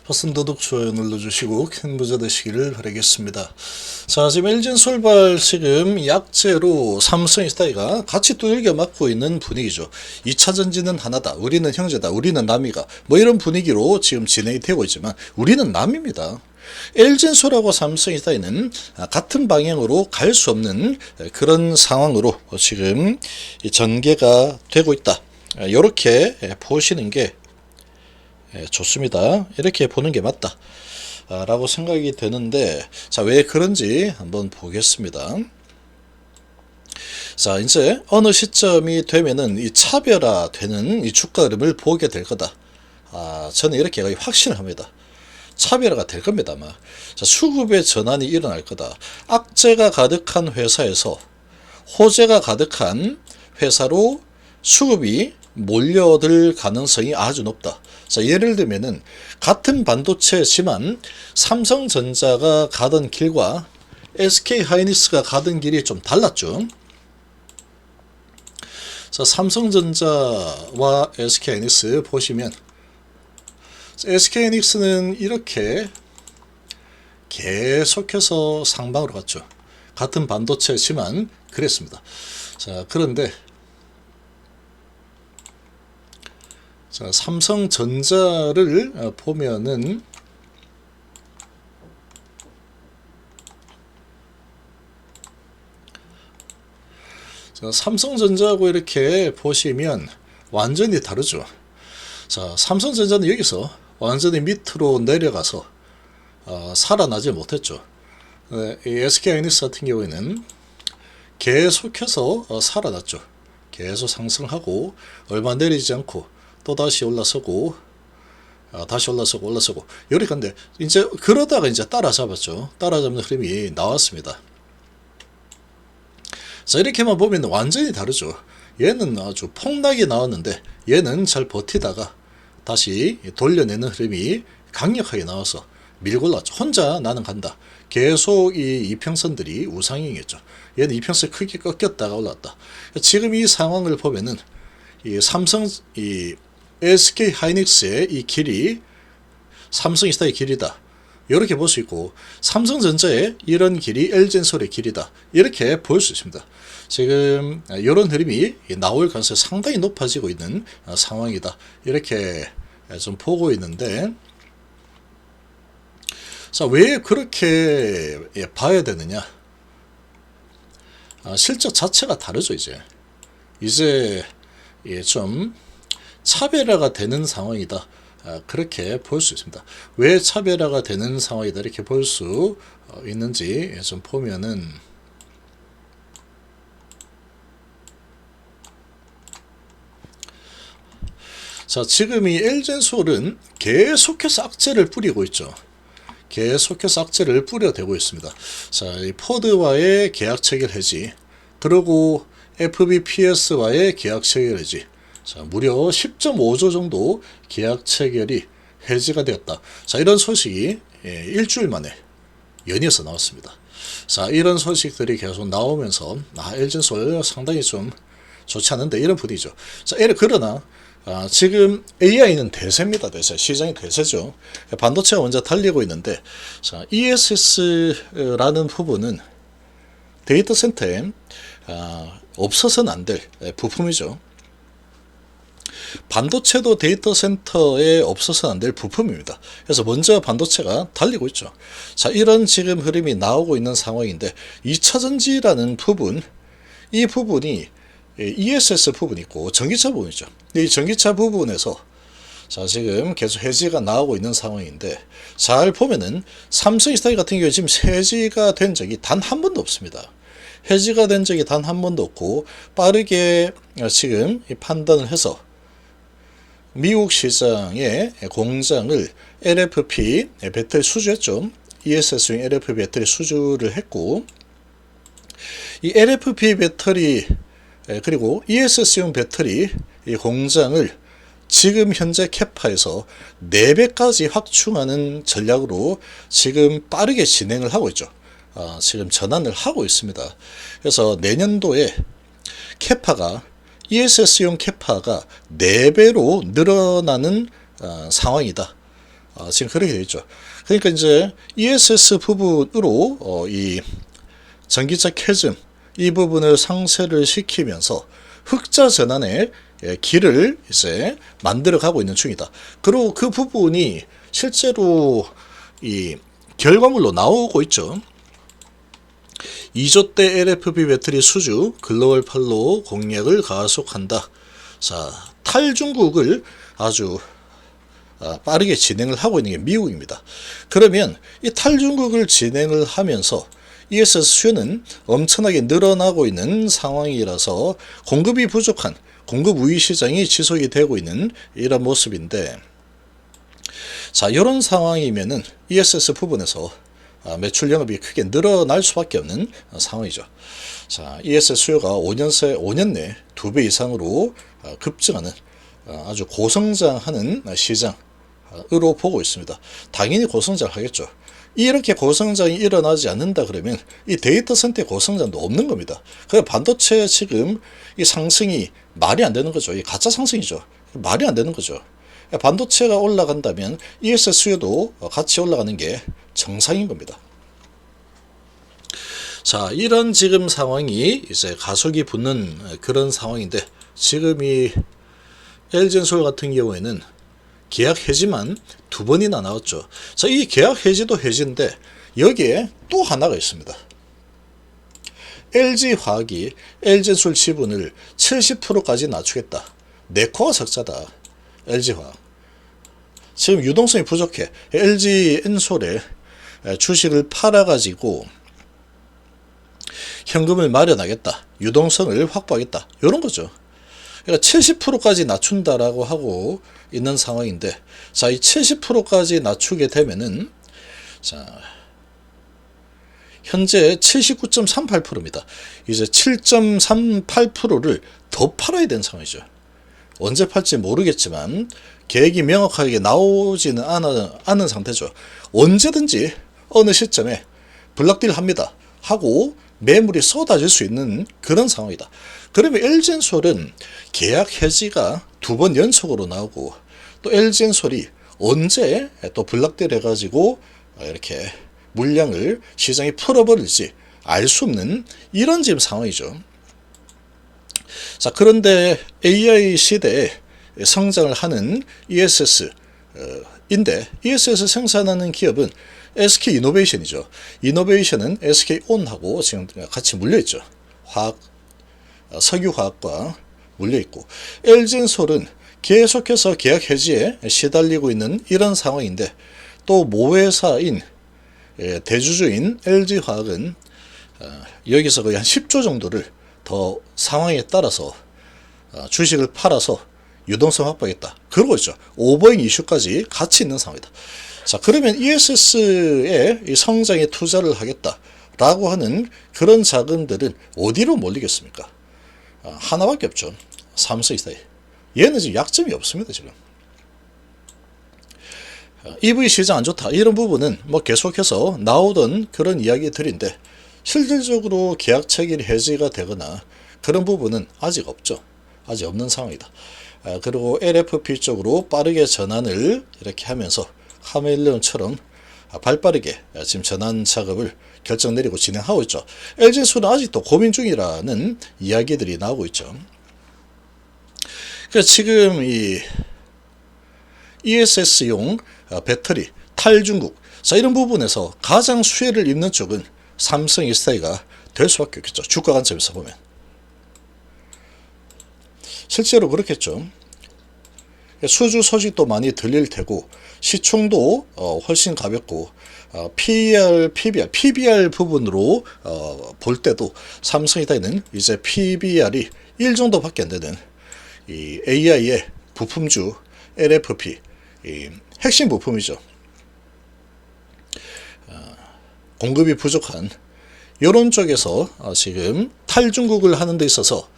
버튼 더덕 좋아요 눌러주시고 큰 부자 되시기를 바라겠습니다. 자, 지금 LG엔솔발 지금 약재로 삼성이스타이가 같이 두들겨 맞고 있는 분위기죠. 2차 전지는 하나다, 우리는 형제다, 우리는 남이가, 뭐 이런 분위기로 지금 진행이 되고 있지만 우리는 남입니다. LG엔솔하고 삼성이스타이는 같은 방향으로 갈 수 없는 그런 상황으로 지금 전개가 되고 있다. 이렇게 보시는 게 좋습니다. 이렇게 보는 게 맞다 라고 생각이 되는데, 자, 왜 그런지 한번 보겠습니다. 자, 이제 어느 시점이 되면은 이 차별화되는 이 주가 흐름을 보게 될 거다. 저는 이렇게 거의 확신을 합니다. 차별화가 될 겁니다. 아마. 자, 수급의 전환이 일어날 거다. 악재가 가득한 회사에서 호재가 가득한 회사로 수급이 몰려들 가능성이 아주 높다. 자, 예를 들면은 같은 반도체지만 삼성전자가 가던 길과 SK하이닉스가 가던 길이 좀 달랐죠. 자, 삼성전자와 SK하이닉스 보시면 SK하이닉스는 이렇게 계속해서 상방으로 갔죠. 같은 반도체지만 그랬습니다. 자, 그런데 자, 삼성전자를 보면은 자, 삼성전자하고 이렇게 보시면 완전히 다르죠. 자, 삼성전자는 여기서 완전히 밑으로 내려가서 살아나지 못했죠. 이 SK하이닉스 같은 경우에는 계속해서 살아났죠. 계속 상승하고 얼마 내리지 않고 또 다시 올라서고 다시 올라서고 이렇게 간데 이제 그러다가 이제 따라잡았죠. 따라잡는 흐름이 나왔습니다. 자, 이렇게만 보면 완전히 다르죠. 얘는 아주 폭락이 나왔는데 얘는 잘 버티다가 다시 돌려내는 흐름이 강력하게 나와서 밀고 올랐죠. 혼자 나는 간다. 계속 이 이평선들이 우상향이었죠. 얘는 이평선 크게 꺾였다가 올랐다. 지금 이 상황을 보면은 이 SK하이닉스의 이 길이 삼성이스타의 길이다. 이렇게 볼 수 있고, 삼성전자의 이런 길이 LG엔솔의 길이다. 이렇게 볼 수 있습니다. 지금 이런 흐름이 나올 가능성이 상당히 높아지고 있는 상황이다. 이렇게 좀 보고 있는데, 자, 왜 그렇게 봐야 되느냐? 실적 자체가 다르죠. 이제 좀 차별화가 되는 상황이다. 그렇게 볼 수 있습니다. 왜 차별화가 되는 상황이다 이렇게 볼 수 있는지 좀 보면은, 자, 지금 이 LG엔솔은 계속해서 악재를 뿌리고 있죠. 계속해서 악재를 뿌려대고 있습니다. 자, 이 포드와의 계약 체결 해지, 그리고 FBPS와의 계약 체결 해지, 자, 무려 10.5조 정도 계약 체결이 해지가 되었다. 자, 이런 소식이 일주일 만에 연이어서 나왔습니다. 자, 이런 소식들이 계속 나오면서 LG엔솔 상당히 좀 좋지 않은데 이런 분위기죠. 자, 그러나 지금 AI는 대세입니다. 대세. 시장이 대세죠. 반도체가 먼저 달리고 있는데, 자, ESS라는 부분은 데이터 센터에 없어서는 안 될 부품이죠. 반도체도 데이터 센터에 없어서는 안 될 부품입니다. 그래서 먼저 반도체가 달리고 있죠. 자, 이런 지금 흐름이 나오고 있는 상황인데, 2차전지라는 부분, 이 부분이 ESS 부분이 있고 전기차 부분이죠. 이 전기차 부분에서 자, 지금 계속 해지가 나오고 있는 상황인데, 잘 보면은 삼성이스타일 같은 경우에 지금 해지가 된 적이 단 한 번도 없습니다. 해지가 된 적이 단 한 번도 없고, 빠르게 지금 판단을 해서 미국 시장의 공장을 LFP 배터리 수주했죠. ESS용 LFP 배터리 수주를 했고, 이 LFP 배터리 그리고 ESS용 배터리 이 공장을 지금 현재 캐파에서 4배까지 확충하는 전략으로 지금 빠르게 진행을 하고 있죠. 지금 전환을 하고 있습니다. 그래서 내년도에 캐파가 ESS용 캐파가 4배로 늘어나는 상황이다. 지금 그렇게 되어 있죠. 그러니까 이제 ESS 부분으로 이 전기차 캐즘 이 부분을 상쇄를 시키면서 흑자 전환의 길을 이제 만들어 가고 있는 중이다. 그리고 그 부분이 실제로 이 결과물로 나오고 있죠. 2조대 LFP 배터리 수주 글로벌 판로 공략을 가속한다. 자, 탈중국을 아주 빠르게 진행을 하고 있는 게 미국입니다. 그러면 이 탈중국을 진행을 하면서 ESS 수요는 엄청나게 늘어나고 있는 상황이라서 공급이 부족한 공급 우위 시장이 지속이 되고 있는 이런 모습인데, 자, 이런 상황이면은 ESS 부분에서 매출 영업이 크게 늘어날 수밖에 없는 상황이죠. 자, ESS 수요가 5년 내 2배 이상으로 급증하는 아주 고성장하는 시장으로 보고 있습니다. 당연히 고성장을 하겠죠. 이렇게 고성장이 일어나지 않는다 그러면 이 데이터 센터의 고성장도 없는 겁니다. 그 반도체 지금 이 상승이 말이 안 되는 거죠. 이 가짜 상승이죠. 말이 안 되는 거죠. 반도체가 올라간다면 ESS 수요도 같이 올라가는 게 정상인 겁니다. 자, 이런 지금 상황이 이제 가속이 붙는 그런 상황인데, 지금 이 LG엔솔 같은 경우에는 계약 해지만 2번이나 나왔죠. 자, 이 계약 해지도 해지인데 여기에 또 하나가 있습니다. LG화학이 LG엔솔 지분을 70%까지 낮추겠다. 네코가 적자다. LG화학. 지금 유동성이 부족해. LG엔솔에 주식을 팔아가지고 현금을 마련하겠다. 유동성을 확보하겠다. 이런 거죠. 그러니까 70%까지 낮춘다라고 하고 있는 상황인데, 자, 이 70%까지 낮추게 되면은, 자, 현재 79.38%입니다. 이제 7.38%를 더 팔아야 되는 상황이죠. 언제 팔지 모르겠지만 계획이 명확하게 나오지는 않은 상태죠. 언제든지 어느 시점에 블락딜 합니다 하고 매물이 쏟아질 수 있는 그런 상황이다. 그러면 LG엔솔은 계약 해지가 2번 연속으로 나오고, 또 LG엔솔이 언제 또 블락딜 해가지고 이렇게 물량을 시장에 풀어버릴지 알 수 없는 이런 지금 상황이죠. 자, 그런데 AI 시대에 성장을 하는 ESS인데, ESS 생산하는 기업은 SK 이노베이션이죠. 이노베이션은 SK온하고 지금 같이 물려있죠. 석유화학과 물려있고, LG엔솔은 계속해서 계약 해지에 시달리고 있는 이런 상황인데, 또 모회사인 대주주인 LG화학은 여기서 거의 한 10조 정도를 더 상황에 따라서 주식을 팔아서 유동성 확보하겠다. 그러고 있죠. 오버행 이슈까지 같이 있는 상황이다. 자, 그러면 ESS의 이 성장에 투자를 하겠다라고 하는 그런 자금들은 어디로 몰리겠습니까? 하나밖에 없죠. 삼성이다. 얘는 지금 약점이 없습니다. 지금 EV 시장 안 좋다, 이런 부분은 뭐 계속해서 나오던 그런 이야기들인데, 실질적으로 계약 체결이 해지가 되거나 그런 부분은 아직 없죠. 아직 없는 상황이다. 그리고 LFP 쪽으로 빠르게 전환을 이렇게 하면서 카멜레온처럼 발빠르게 지금 전환 작업을 결정 내리고 진행하고 있죠. LG엔솔은 아직도 고민 중이라는 이야기들이 나오고 있죠. 그래서 지금 이 ESS용 배터리 탈중국, 자, 이런 부분에서 가장 수혜를 입는 쪽은 삼성 SDI가 될 수밖에 없겠죠. 주가 관점에서 보면 실제로 그렇겠죠. 수주 소식도 많이 들릴 테고, 시총도 훨씬 가볍고, PBR 부분으로 볼 때도 삼성이다는 이제 PBR이 1 정도밖에 안 되는 이 AI의 부품주 LFP 이 핵심 부품이죠. 공급이 부족한 이런 쪽에서 지금 탈중국을 하는 데 있어서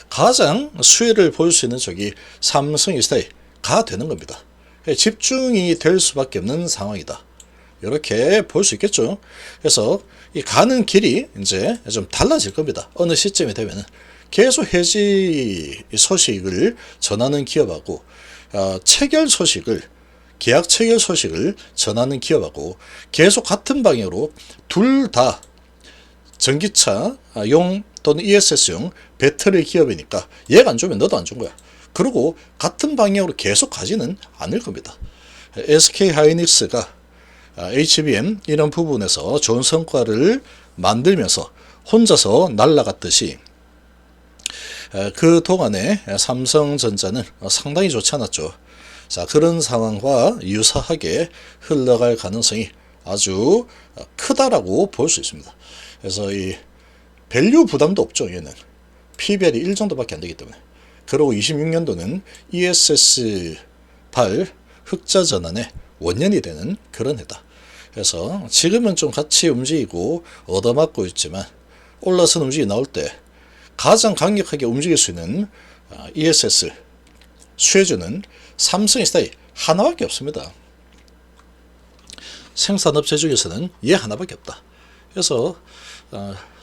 가장 수혜를 볼 수 있는 쪽이 삼성 SDI가 되는 겁니다. 집중이 될 수밖에 없는 상황이다. 이렇게 볼 수 있겠죠. 그래서 이 가는 길이 이제 좀 달라질 겁니다. 어느 시점이 되면은 계속 해지 소식을 전하는 기업하고 체결 소식을 계약 체결 소식을 전하는 기업하고 계속 같은 방향으로 둘 다 전기차용 또는 ESS용 배터리 기업이니까 얘가 안 주면 너도 안 준 거야. 그리고 같은 방향으로 계속 가지는 않을 겁니다. SK하이닉스가 HBM 이런 부분에서 좋은 성과를 만들면서 혼자서 날아갔듯이 그 동안에 삼성전자는 상당히 좋지 않았죠. 자, 그런 상황과 유사하게 흘러갈 가능성이 아주 크다라고 볼 수 있습니다. 그래서 이 밸류 부담도 없죠. 얘는 PBR이 1 정도밖에 안 되기 때문에. 그리고 26년도는 ESS8 흑자 전환의 원년이 되는 그런 해다. 그래서 지금은 좀 같이 움직이고 얻어맞고 있지만 올라선 움직임이 나올 때 가장 강력하게 움직일 수 있는 ESS 수혜주는 삼성 SDI 하나밖에 없습니다. 생산업체 중에서는 얘 하나밖에 없다. 그래서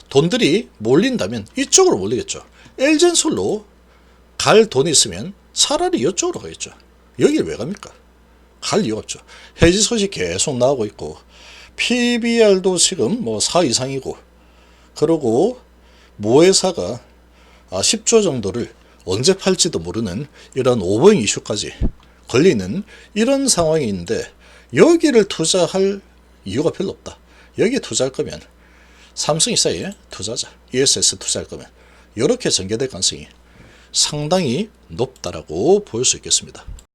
돈들이 몰린다면 이쪽으로 몰리겠죠. LG엔솔로 갈 돈이 있으면 차라리 이쪽으로 가겠죠. 여길 왜 갑니까? 갈 이유가 없죠. 해지 소식 계속 나오고 있고 PBR도 지금 뭐 4 이상이고 그리고 모회사가 10조 정도를 언제 팔지도 모르는 이런 오버행 이슈까지 걸리는 이런 상황이 있는데 여기를 투자할 이유가 별로 없다. 여기에 투자할 거면 삼성 SDI에 투자하자. ESS 투자할 거면 이렇게 전개될 가능성이 상당히 높다라고 볼 수 있겠습니다.